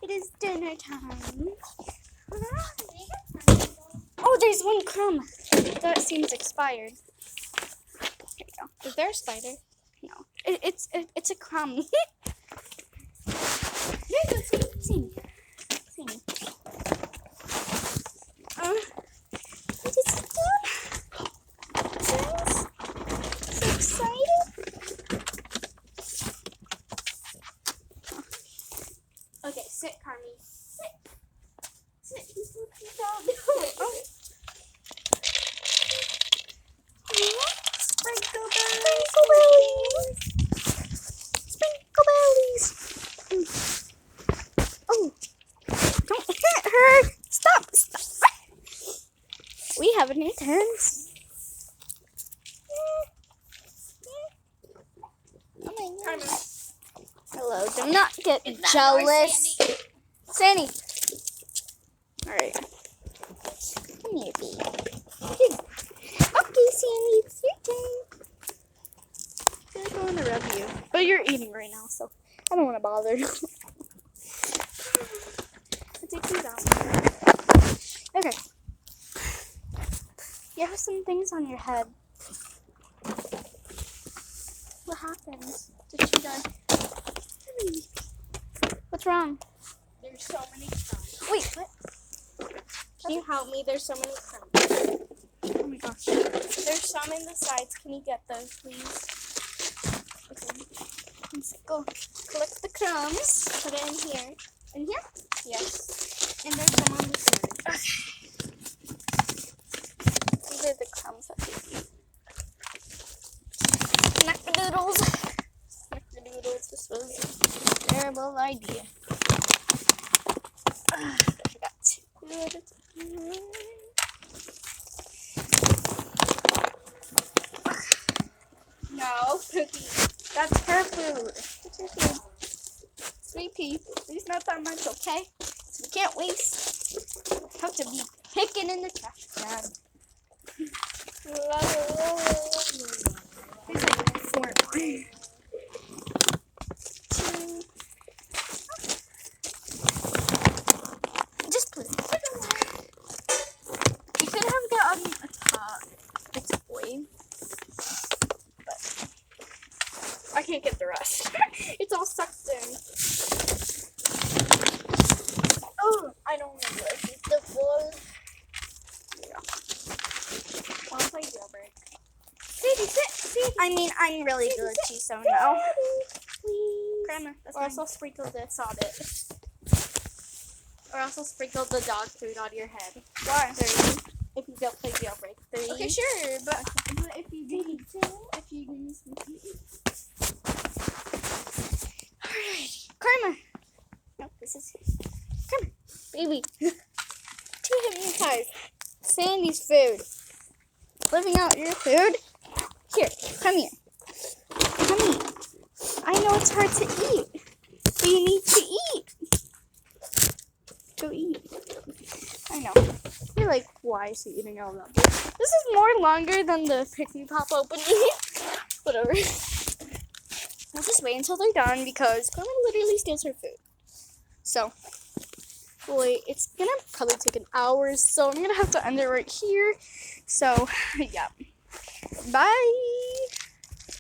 It is dinner time. Oh, there's one crumb. That seems expired. Here you go. Is there a spider? No, it's a crumb. Here you go, see. What is it doing? Guys, so excited. Okay, sit, Carmi. Sit. Sprinkle bellies. Sprinkle bellies. Oh, don't hit her. Stop. We have a new turns. Oh my Carmi. God. Hello, do not get Is that jealous. yours, Sandy. Alright. Come here, baby. Okay, Sandy, it's your turn. I don't want to rub you. But you're eating right now, so I don't want to bother you. I'll take these out. Okay. You have some things on your head. What happened? Did she die? What's wrong? There's so many crumbs. Wait, what? Can you help me? There's so many crumbs. Oh my gosh. There's some in the sides. Can you get those, please? Okay. Let's go collect the crumbs. Put it in here. In here? Yes. And there's some on the side. These are the crumbs that we eat. Snickerdoodles. Snickerdoodles. This was a terrible idea. I forgot to put it in. No, Cookie. That's her food. It's your food. Sweet pea. There's not that much, okay? So we can't waste. We have to be picking in the trash can. There's like 4 more. 2. Just put it. You could have gotten a top. It's oil. I can't get the rest. It's all sucked in. Oh, I don't remember. It's the ball. I'll play jailbreak. Sit. I mean, I'm really glitchy, so no. Grandma, that's Or else I'll sprinkle this on it. Or else I'll sprinkle the dog food on your head. Why? 3. If you don't play jailbreak. 3. Okay, sure, but if you do, if you use me. alright. Karma. No, this is Karma. Baby. 2 hypnotized. Sandy's food. Living out your food. Here, come here. Come here. I know it's hard to eat, but you need to eat. Go eat. I know. You're like, why is he eating all that? This is more longer than the Pick Me Pop opening. Whatever. We'll just wait until they're done because Carmen literally steals her food. So, wait, it's gonna probably take an hour, so I'm gonna have to end it right here. So, yeah. Bye!